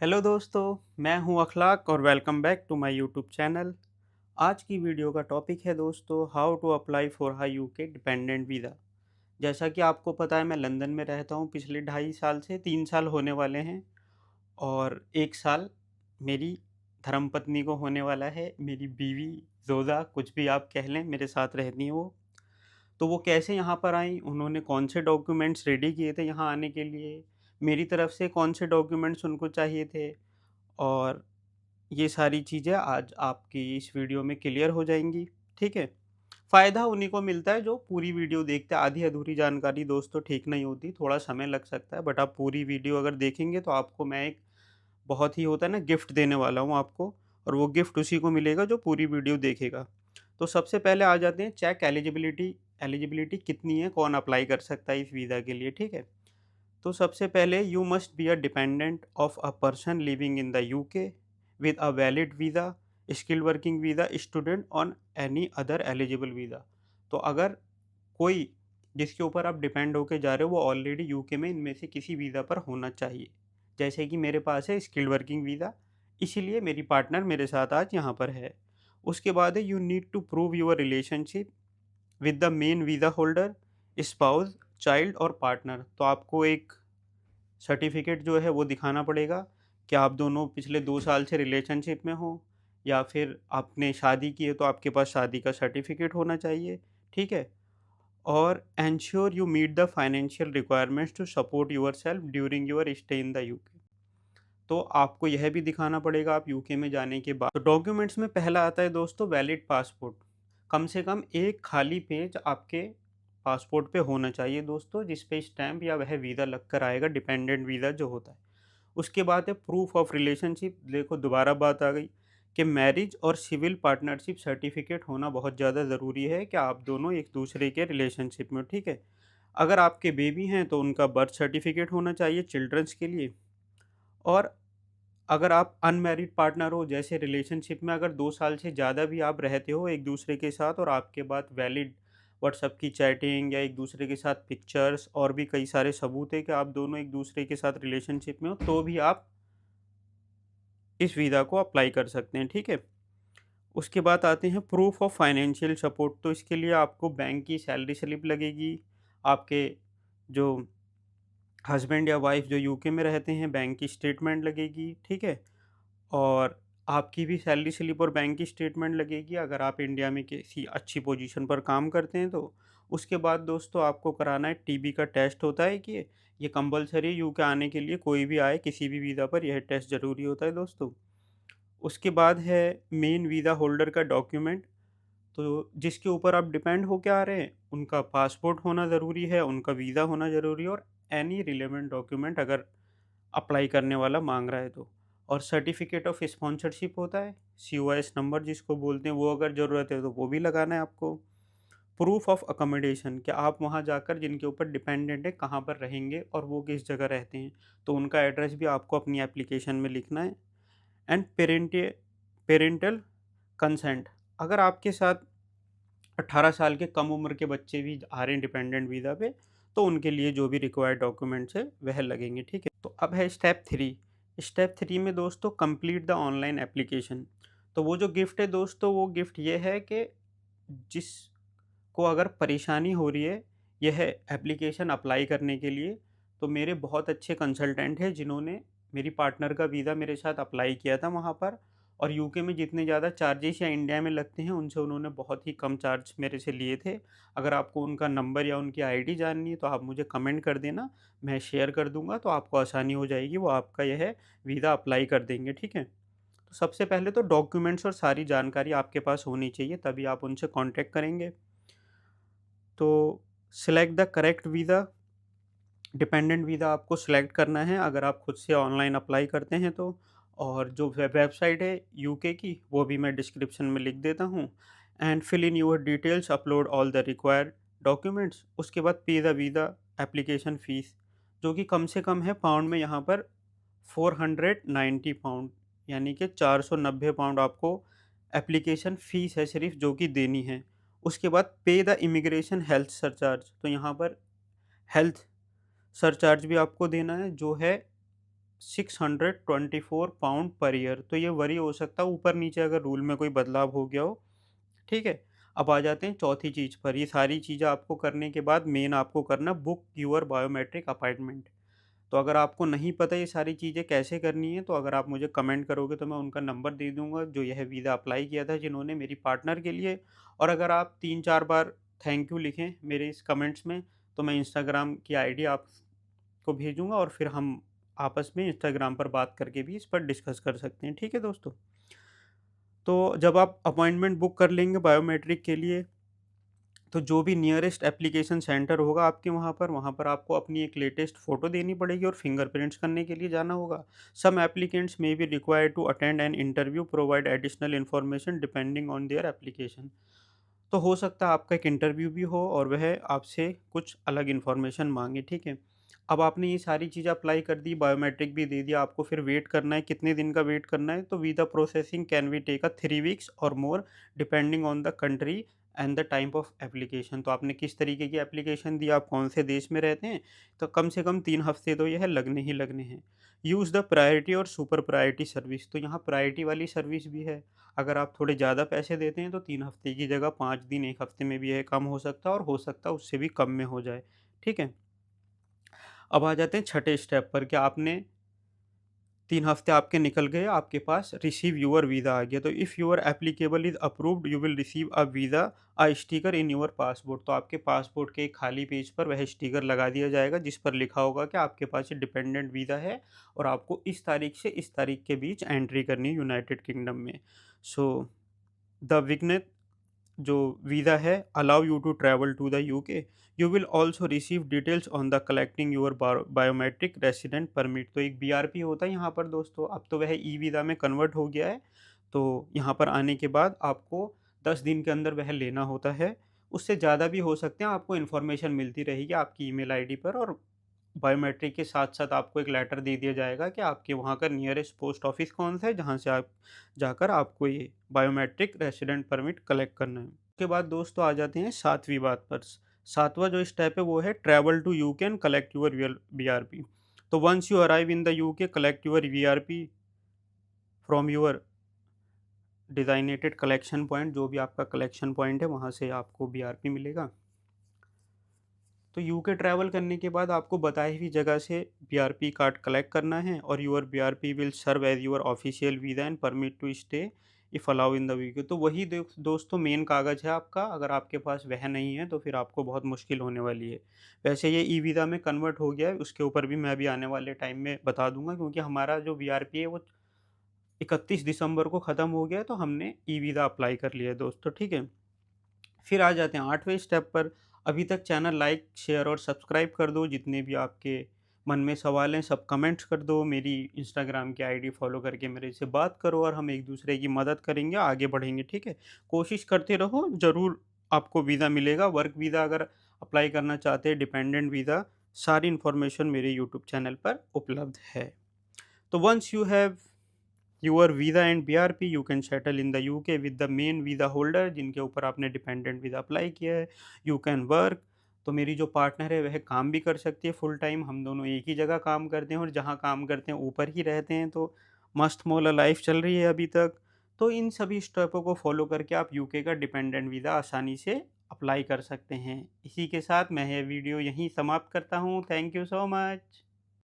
Hello दोस्तों, मैं हूं अखलाक और welcome back to my YouTube channel. आज की वीडियो का टॉपिक है दोस्तों, how to apply for high UK dependent visa. जैसा कि आपको पता है, मैं लंदन में रहता हूं पिछले 2.5 साल से 3 साल होने वाले हैं। और 1 साल मेरी धर्मपत्नी को होने वाला है। मेरी बीवी जोज़ा, कुछ भी आप कह लें, मेरे साथ रहती हैं वो। तो वो कैसे यहाँ पर आईं, उन्होंने कौन से डॉक्यूमेंट्स रेडी किए थे यहाँ आने के लिए, मेरी तरफ से कौन से डॉक्यूमेंट्स उनको चाहिए थे, और ये सारी चीज़ें आज आपकी इस वीडियो में क्लियर हो जाएँगी, ठीक है? फ़ायदा उन्हीं को मिलता है जो पूरी वीडियो देखते हैं। आधी-अधूरी जानकारी दोस्तों ठीक नहीं होती, थोड़ा समय लग सकता है, बट आप पूरी वीडियो अगर देखेंगे तो आपको मैं एक बहुत ही होता है ना गिफ्ट देने वाला हूँ आपको, और वो गिफ्ट उसी को मिलेगा जो पूरी वीडियो देखेगा। तो सबसे पहले आ जाते हैं चेक एलिजिबिलिटी। एलिजिबिलिटी कितनी है, कौन अप्लाई कर सकता है इस वीज़ा के लिए, ठीक है? तो सबसे पहले you must be a dependent of a person living in the UK with a valid visa, skilled working visa, student on any other eligible visa. तो अगर कोई जिसके ऊपर आप डिपेंड होके जा रहे हो वो ऑलरेडी यूके में इनमें से किसी वीज़ा पर होना चाहिए। जैसे कि मेरे पास है स्किल्ड वर्किंग वीज़ा, इसीलिए मेरी पार्टनर मेरे साथ आज यहाँ पर है। उसके बाद है you need to prove your relationship with the main visa holder, spouse, child और पार्टनर। तो आपको एक सर्टिफ़िकेट जो है वो दिखाना पड़ेगा कि आप दोनों पिछले 2 साल से रिलेशनशिप में हो, या फिर आपने शादी की है तो आपके पास शादी का सर्टिफ़िकेट होना चाहिए, ठीक है? और ensure you meet the financial requirements to support yourself during your stay in the UK. तो आपको यह भी दिखाना पड़ेगा आप यूके में जाने के बाद। तो डॉक्यूमेंट्स में पहला आता है दोस्तों वैलिड पासपोर्ट। कम से कम एक खाली पेज आपके पासपोर्ट पे होना चाहिए दोस्तों, जिस पे स्टैम्प या वह वीज़ा लगकर आएगा, डिपेंडेंट वीज़ा जो होता है। उसके बाद है प्रूफ ऑफ रिलेशनशिप। देखो दोबारा बात आ गई कि मैरिज और सिविल पार्टनरशिप सर्टिफिकेट होना बहुत ज़्यादा ज़रूरी है कि आप दोनों एक दूसरे के रिलेशनशिप में हो, ठीक है? अगर आपके बेबी हैं तो उनका बर्थ सर्टिफिकेट होना चाहिए चिल्ड्रंस के लिए। और अगर आप अनमैरिड पार्टनर हो, जैसे रिलेशनशिप में अगर 2 साल से ज़्यादा भी आप रहते हो एक दूसरे के साथ और आपके पास वैलिड व्हाट्सएप की चैटिंग या एक दूसरे के साथ पिक्चर्स और भी कई सारे सबूत है कि आप दोनों एक दूसरे के साथ रिलेशनशिप में हो, तो भी आप इस वीज़ा को अप्लाई कर सकते हैं, ठीक है? उसके बाद आते हैं प्रूफ ऑफ फाइनेंशियल सपोर्ट। तो इसके लिए आपको बैंक की सैलरी स्लिप लगेगी, आपके जो हस्बैंड या वाइफ जो यूके में रहते हैं बैंक की स्टेटमेंट लगेगी, ठीक है? और आपकी भी सैलरी स्लिप और बैंक की स्टेटमेंट लगेगी अगर आप इंडिया में किसी अच्छी पोजीशन पर काम करते हैं तो। उसके बाद दोस्तों आपको कराना है टीबी का टेस्ट होता है कि ये कंपलसरी है यूके आने के लिए, कोई भी आए किसी भी वीज़ा पर यह टेस्ट ज़रूरी होता है दोस्तों। उसके बाद है मेन वीज़ा होल्डर का डॉक्यूमेंट। तो जिसके ऊपर आप डिपेंड होके आ रहे हैं, उनका पासपोर्ट होना ज़रूरी है, उनका वीज़ा होना ज़रूरी है, और एनी रिलेवेंट डॉक्यूमेंट अगर अप्लाई करने वाला माँग रहा है तो। और सर्टिफ़िकेट ऑफ स्पॉन्सरशिप होता है, सीओएस नंबर जिसको बोलते हैं, वो अगर ज़रूरत है तो वो भी लगाना है आपको। प्रूफ ऑफ अकोमोडेशन कि आप वहाँ जाकर जिनके ऊपर डिपेंडेंट है कहाँ पर रहेंगे और वो किस जगह रहते हैं, तो उनका एड्रेस भी आपको अपनी एप्लीकेशन में लिखना है। एंड पेरेंटल कंसेंट, अगर आपके साथ 18 साल के कम उम्र के बच्चे भी आ रहे हैं डिपेंडेंट वीज़ा पे, तो उनके लिए जो भी रिक्वायर्ड डॉक्यूमेंट्स है वह लगेंगे, ठीक है? तो अब है स्टेप 3। स्टेप 3 में दोस्तों कंप्लीट द ऑनलाइन एप्लीकेशन। तो वो जो गिफ्ट है दोस्तों, वो गिफ्ट ये है कि जिसको अगर परेशानी हो रही है यह एप्लीकेशन अप्लाई करने के लिए, तो मेरे बहुत अच्छे कंसल्टेंट हैं जिन्होंने मेरी पार्टनर का वीज़ा मेरे साथ अप्लाई किया था वहाँ पर। और यूके में जितने ज़्यादा चार्जेस या इंडिया में लगते हैं उनसे उन्होंने बहुत ही कम चार्ज मेरे से लिए थे। अगर आपको उनका नंबर या उनकी आईडी जाननी है तो आप मुझे कमेंट कर देना, मैं शेयर कर दूँगा, तो आपको आसानी हो जाएगी, वो आपका यह वीज़ा अप्लाई कर देंगे, ठीक है? तो सबसे पहले तो डॉक्यूमेंट्स और सारी जानकारी आपके पास होनी चाहिए, तभी आप उनसे कॉन्टैक्ट करेंगे। तो select the correct visa. Dependent visa आपको सिलेक्ट करना है अगर आप खुद से ऑनलाइन अप्लाई करते हैं तो। और जो वेबसाइट है यूके की वो भी मैं डिस्क्रिप्शन में लिख देता हूँ। And fill in your details, upload all the required documents. उसके बाद पे द वीज़ा एप्लीकेशन फ़ीस, जो कि कम से कम है पाउंड में यहाँ पर 490 पाउंड, यानी कि 490 पाउंड आपको एप्लीकेशन फ़ीस है सिर्फ जो कि देनी है। उसके बाद पे द इमिग्रेशन हेल्थ सरचार्ज। तो यहाँ पर हेल्थ सरचार्ज भी आपको देना है जो है £624 पर ईयर। तो ये वरी हो सकता है ऊपर नीचे अगर रूल में कोई बदलाव हो गया हो, ठीक है? अब आ जाते हैं चौथी चीज़ पर। ये सारी चीज़ें आपको करने के बाद मेन आपको करना बुक योर बायोमेट्रिक अपॉइंटमेंट। तो अगर आपको नहीं पता ये सारी चीज़ें कैसे करनी है, तो अगर आप मुझे कमेंट करोगे तो मैं उनका नंबर दे दूँगा जो यह वीज़ा अप्लाई किया था जिन्होंने मेरी पार्टनर के लिए। और अगर आप 3-4 बार थैंक यू लिखें मेरे इस कमेंट्स में, तो मैं इंस्टाग्राम की आईडी आपको भेजूँगा और फिर हम आपस में इंस्टाग्राम पर बात करके भी इस पर डिस्कस कर सकते हैं। ठीक है दोस्तों? तो जब आप अपॉइंटमेंट बुक कर लेंगे बायोमेट्रिक के लिए, तो जो भी नियरेस्ट एप्लीकेशन सेंटर होगा आपके वहाँ पर आपको अपनी एक लेटेस्ट फ़ोटो देनी पड़ेगी और फिंगरप्रिंट्स करने के लिए जाना होगा। Some applicants may be required to attend an interview provide additional information depending on their application. तो हो सकता है आपका एक इंटरव्यू भी हो और वह आपसे कुछ अलग इन्फॉर्मेशन माँगे, ठीक है? अब आपने ये सारी चीज़ें अप्लाई कर दी, बायोमेट्रिक भी दे दिया, आपको फिर वेट करना है, कितने दिन का वेट करना है? तो visa processing can be take 3 weeks और more depending on the country and the type of application. तो आपने किस तरीके की एप्लीकेशन दी, आप कौन से देश में रहते हैं, तो कम से कम 3 हफ्ते तो यह लगने ही लगने हैं। यूज़ द प्रायोरिटी और सुपर प्रायोरिटी सर्विस। तो यहाँ प्रायोरिटी वाली सर्विस भी है। अगर आप थोड़े ज़्यादा पैसे देते हैं तो 3 हफ्ते की जगह 5 दिन 1 हफ्ते में भी यह कम हो सकता है और हो सकता है उससे भी कम में हो जाए। ठीक है? अब आ जाते हैं छठे स्टेप पर कि आपने 3 हफ्ते आपके निकल गए, आपके पास रिसीव यूअर वीज़ा आ गया। तो if your applicable is approved you will receive a visa sticker in your passport. तो आपके पासपोर्ट के एक खाली पेज पर वह स्टिकर लगा दिया जाएगा जिस पर लिखा होगा कि आपके पास ये डिपेंडेंट वीज़ा है और आपको इस तारीख से इस तारीख के बीच एंट्री करनी है यूनाइटेड किंगडम में। सो द विग्नेट जो वीज़ा है allow you to travel to the UK. You will also receive details on the collecting your biometric resident permit. तो एक बीआरपी होता है यहाँ पर दोस्तों, अब तो वह ई वीज़ा में कन्वर्ट हो गया है। तो यहाँ पर आने के बाद आपको 10 दिन के अंदर वह लेना होता है। उससे ज़्यादा भी हो सकते हैं, आपको इन्फॉर्मेशन मिलती रहेगी आपकी ईमेल आईडी पर। और बायोमेट्रिक के साथ साथ आपको एक लेटर दे दिया जाएगा कि आपके वहाँ का नियरेस्ट पोस्ट ऑफिस कौन सा है जहाँ से आप जाकर आपको ये बायोमेट्रिक रेसिडेंट परमिट कलेक्ट करना है। उसके बाद दोस्तों आ जाते हैं सातवीं बात पर। सातवां जो स्टेप है वो है travel to UK and collect your BRP. तो once you arrive in the UK collect your BRP from your designated collection point. जो भी आपका कलेक्शन पॉइंट है वहाँ से आपको बीआरपी मिलेगा। तो यूके ट्रैवल करने के बाद आपको बताई हुई जगह से बीआरपी कार्ड कलेक्ट करना है और your BRP will serve as your official visa and permit to stay if allow in the UK. तो वही दोस्तों मेन कागज़ है आपका। अगर आपके पास वह नहीं है तो फिर आपको बहुत मुश्किल होने वाली है। वैसे ये ई वीज़ा में कन्वर्ट हो गया है, उसके ऊपर भी मैं अभी आने वाले टाइम में बता दूंगा, क्योंकि हमारा जो बीआरपी है वो 31 दिसंबर को ख़त्म हो गया है, तो हमने ई वीज़ा अप्लाई कर लिया है दोस्तों। ठीक है? फिर आ जाते हैं 8वें स्टेप पर। अभी तक चैनल लाइक, शेयर और सब्सक्राइब कर दो। जितने भी आपके मन में सवाल हैं सब कमेंट्स कर दो। मेरी इंस्टाग्राम की आईडी फॉलो करके मेरे से बात करो और हम एक दूसरे की मदद करेंगे, आगे बढ़ेंगे, ठीक है? कोशिश करते रहो, ज़रूर आपको वीज़ा मिलेगा। वर्क वीज़ा अगर अप्लाई करना चाहते हैं, डिपेंडेंट वीज़ा, सारी इन्फॉर्मेशन मेरे यूट्यूब चैनल पर उपलब्ध है। तो once you have your visa and BRP you can settle in the UK with the main visa holder जिनके ऊपर आपने डिपेंडेंट वीज़ा अप्लाई किया है। You can work. तो मेरी जो पार्टनर है वह काम भी कर सकती है फुल टाइम। हम दोनों एक ही जगह काम करते हैं और जहाँ काम करते हैं ऊपर ही रहते हैं। तो मस्त मौला लाइफ चल रही है अभी तक। तो इन सभी स्टेपों को फॉलो करके आप यूके का डिपेंडेंट वीज़ा आसानी से अप्लाई कर सकते हैं। इसी के साथ मैं यह वीडियो यहीं समाप्त करता हूँ। Thank you so much.